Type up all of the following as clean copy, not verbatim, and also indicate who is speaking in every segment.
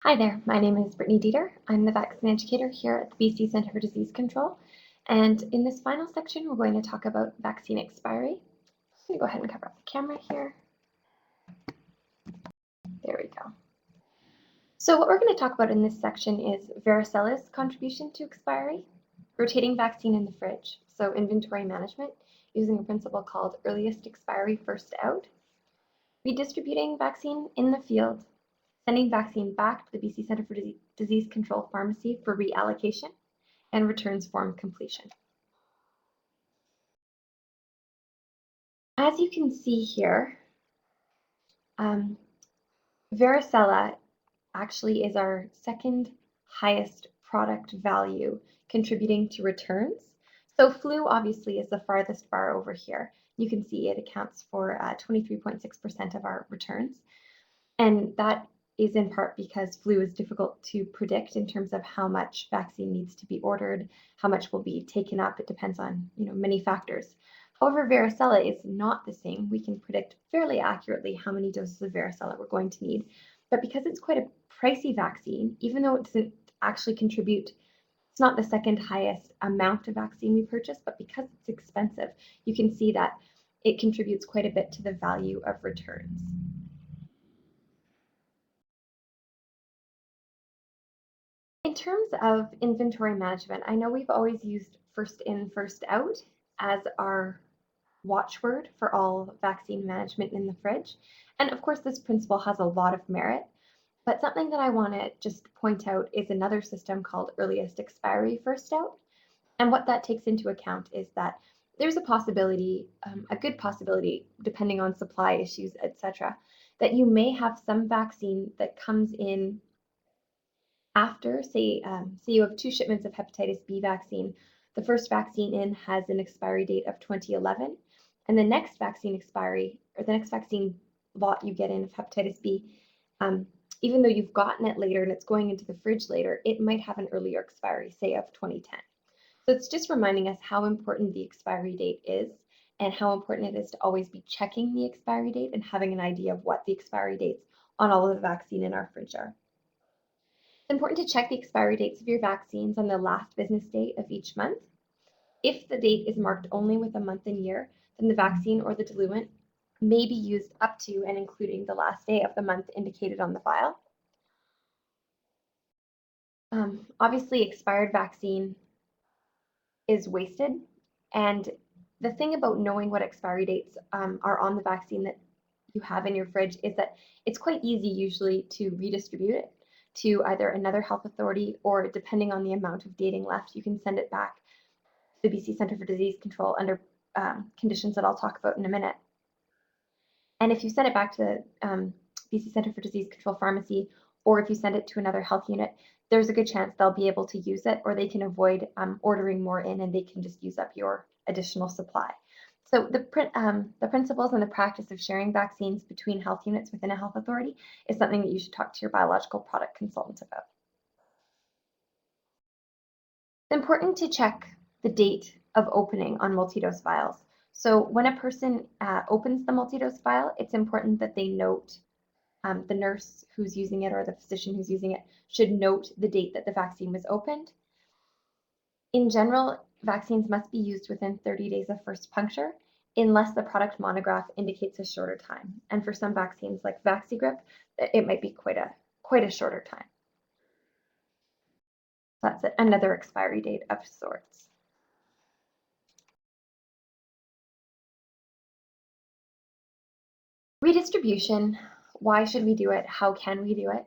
Speaker 1: Hi there, my name is Brittany Dieter. I'm the vaccine educator here at the BC Centre for Disease Control. And in this final section, we're going to talk about vaccine expiry. I'm going to go ahead and cover up the camera here. There we go. So what we're going to talk about in this section is varicella's contribution to expiry, rotating vaccine in the fridge, so inventory management using a principle called earliest expiry first out, redistributing vaccine in the field, sending vaccine back to the BC Centre for Disease Control Pharmacy for reallocation, and returns form completion. As you can see here, varicella actually is our second highest product value contributing to returns. So flu obviously is the farthest bar over here. You can see it accounts for 23.6% of our returns. And that is in part because flu is difficult to predict in terms of how much vaccine needs to be ordered, how much will be taken up. It depends on many factors. However, varicella is not the same. We can predict fairly accurately how many doses of varicella we're going to need. But because it's quite a pricey vaccine, even though it doesn't actually contribute, it's not the second highest amount of vaccine we purchase, but because it's expensive, you can see that it contributes quite a bit to the value of returns. In terms of inventory management, I know we've always used first in, first out as our watchword for all vaccine management in the fridge. And of course, this principle has a lot of merit, but something that I want to just point out is another system called earliest expiry first out. And what that takes into account is that there's a possibility, a good possibility, depending on supply issues, etc., that you may have some vaccine that comes in after, say you have 2 shipments of hepatitis B vaccine. The first vaccine in has an expiry date of 2011, and the next vaccine expiry, or the next vaccine lot you get in of hepatitis B, even though you've gotten it later and it's going into the fridge later, it might have an earlier expiry, say of 2010. So it's just reminding us how important the expiry date is and how important it is to always be checking the expiry date and having an idea of what the expiry dates on all of the vaccine in our fridge are. It's important to check the expiry dates of your vaccines on the last business day of each month. If the date is marked only with a month and year, then the vaccine or the diluent may be used up to and including the last day of the month indicated on the vial. Obviously, expired vaccine is wasted. And the thing about knowing what expiry dates are on the vaccine that you have in your fridge is that it's quite easy usually to redistribute it to either another health authority, or depending on the amount of dating left, you can send it back to the BC Centre for Disease Control under conditions that I'll talk about in a minute. And if you send it back to the BC Centre for Disease Control Pharmacy, or if you send it to another health unit, there's a good chance they'll be able to use it, or they can avoid ordering more in and they can just use up your additional supply. So the principles and the practice of sharing vaccines between health units within a health authority is something that you should talk to your biological product consultant about. It's important to check the date of opening on multi-dose vials. So when a person opens the multi-dose vial, it's important that they note, the nurse who's using it or the physician who's using it should note the date that the vaccine was opened. In general, vaccines must be used within 30 days of first puncture, unless the product monograph indicates a shorter time. And for some vaccines like VaxiGrip, it might be quite a shorter time. That's another expiry date of sorts. Redistribution, why should we do it? How can we do it?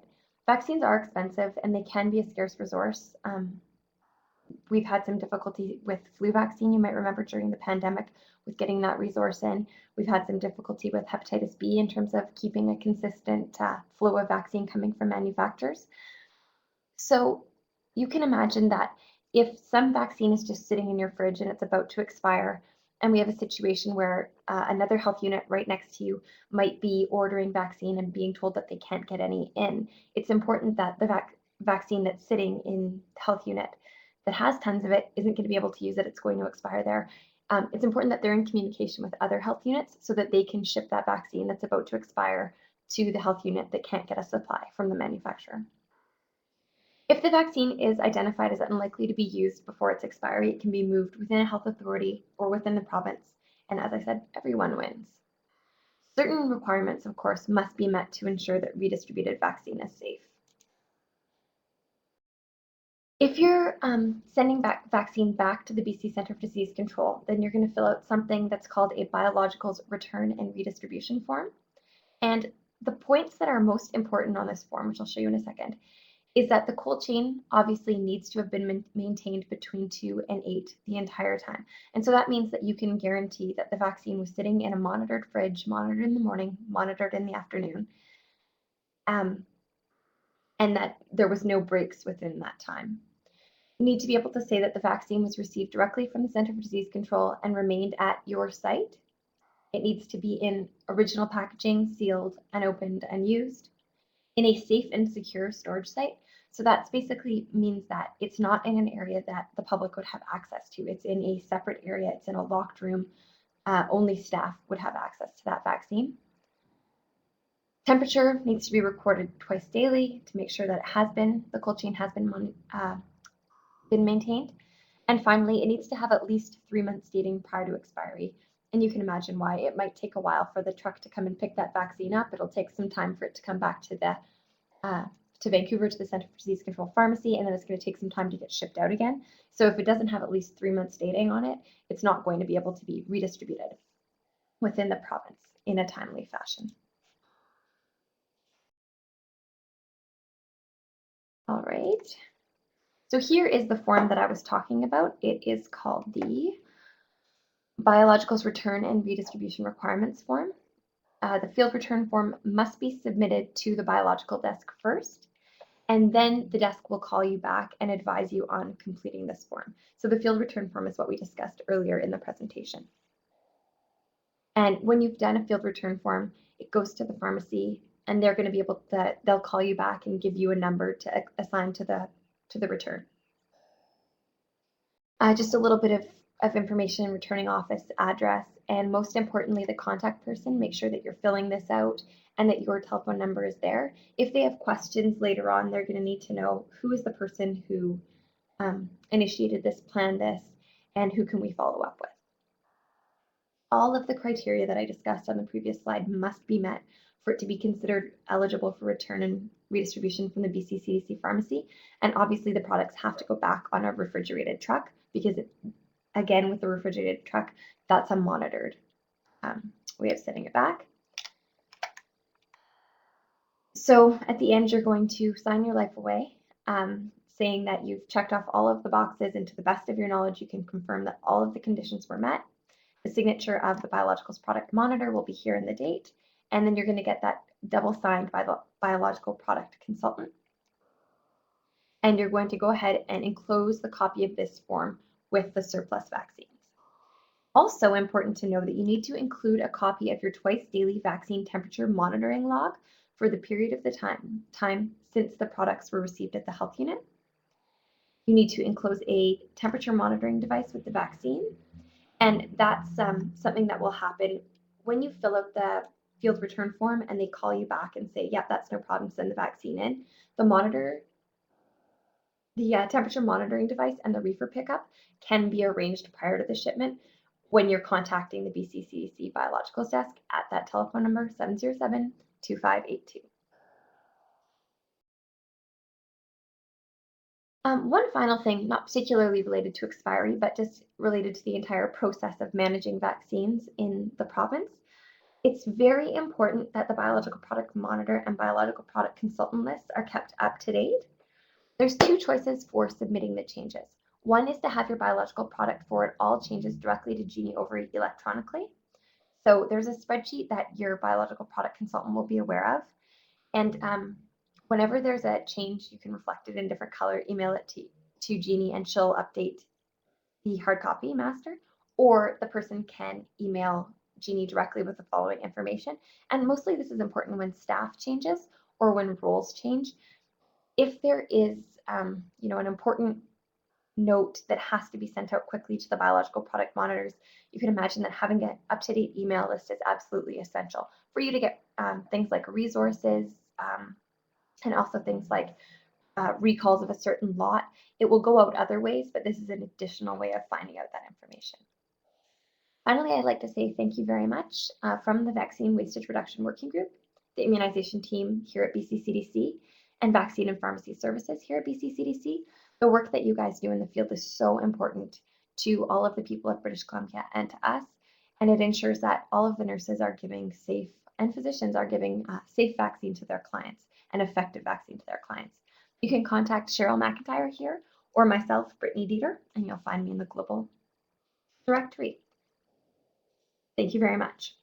Speaker 1: Vaccines are expensive and they can be a scarce resource. We've had some difficulty with flu vaccine, you might remember during the pandemic, with getting that resource in. We've had some difficulty with hepatitis B in terms of keeping a consistent flow of vaccine coming from manufacturers. So you can imagine that if some vaccine is just sitting in your fridge and it's about to expire, and we have a situation where another health unit right next to you might be ordering vaccine and being told that they can't get any in, it's important that the vaccine that's sitting in the health unit that has tons of it isn't going to be able to use it, it's going to expire there. It's important that they're in communication with other health units so that they can ship that vaccine that's about to expire to the health unit that can't get a supply from the manufacturer. If the vaccine is identified as unlikely to be used before its expiry, it can be moved within a health authority or within the province. And as I said, everyone wins. Certain requirements, of course, must be met to ensure that redistributed vaccine is safe. If you're sending vaccine back to the BC Centre for Disease Control, then you're going to fill out something that's called a biologicals return and redistribution form. And the points that are most important on this form, which I'll show you in a second, is that the cold chain obviously needs to have been maintained between 2 and 8 the entire time. And so that means that you can guarantee that the vaccine was sitting in a monitored fridge, monitored in the morning, monitored in the afternoon, and that there was no breaks within that time. You need to be able to say that the vaccine was received directly from the Centre for Disease Control and remained at your site. It needs to be in original packaging, sealed, unopened, and used, in a safe and secure storage site. So that basically means that it's not in an area that the public would have access to. It's in a separate area. It's in a locked room. Only staff would have access to that vaccine. Temperature needs to be recorded twice daily to make sure that the cold chain has been maintained. And finally, it needs to have at least 3 months dating prior to expiry. And you can imagine why it might take a while for the truck to come and pick that vaccine up. It'll take some time for it to come back to Vancouver to the Centre for Disease Control Pharmacy, and then it's going to take some time to get shipped out again. So if it doesn't have at least 3 months dating on it, it's not going to be able to be redistributed within the province in a timely fashion. All right. So here is the form that I was talking about. It is called the Biologicals Return and Redistribution Requirements form. The field return form must be submitted to the biological desk first, and then the desk will call you back and advise you on completing this form. So the field return form is what we discussed earlier in the presentation. And when you've done a field return form, it goes to the pharmacy, and they're going to be able to, they'll call you back and give you a number to assign to the return. Just a little bit of information: returning office address, and most importantly, the contact person. Make sure that you're filling this out and that your telephone number is there. If they have questions later on, they're going to need to know who is the person who initiated this, planned this, and who can we follow up with. All of the criteria that I discussed on the previous slide must be met for it to be considered eligible for return and redistribution from the BC CDC pharmacy. And obviously the products have to go back on a refrigerated truck, because again, with the refrigerated truck, that's a monitored way of sending it back. So at the end, you're going to sign your life away, saying that you've checked off all of the boxes, and to the best of your knowledge, you can confirm that all of the conditions were met. The signature of the biologicals product monitor will be here in the date, and then you're going to get that double signed by the biological product consultant. And you're going to go ahead and enclose the copy of this form with the surplus vaccines. Also important to know that you need to include a copy of your twice daily vaccine temperature monitoring log for the period of the time since the products were received at the health unit. You need to enclose a temperature monitoring device with the vaccine. And that's something that will happen when you fill out the field return form and they call you back and say, yep, that's no problem, send the vaccine in. The temperature monitoring device and the reefer pickup can be arranged prior to the shipment when you're contacting the BC CDC Biologicals desk at that telephone number, 707-2582. One final thing, not particularly related to expiry, but just related to the entire process of managing vaccines in the province. It's very important that the biological product monitor and biological product consultant lists are kept up to date. There's two choices for submitting the changes. One is to have your biological product forward all changes directly to Genie over electronically. So there's a spreadsheet that your biological product consultant will be aware of. And whenever there's a change, you can reflect it in different color, email it to Jeannie, and she'll update the hard copy master, or the person can email Jeannie directly with the following information. And mostly this is important when staff changes or when roles change. If there is an important note that has to be sent out quickly to the biological product monitors, you can imagine that having an up-to-date email list is absolutely essential for you to get things like resources, and also things like recalls of a certain lot. It will go out other ways, but this is an additional way of finding out that information. Finally, I'd like to say thank you very much from the Vaccine Wastage Reduction Working Group, the immunization team here at BC-CDC, and Vaccine and Pharmacy Services here at BC-CDC. The work that you guys do in the field is so important to all of the people of British Columbia and to us, and it ensures that all of the nurses are giving safe, and physicians are giving safe vaccine to their clients, and effective vaccine to their clients. You can contact Cheryl McIntyre here or myself, Brittany Dieter, and you'll find me in the global directory. Thank you very much.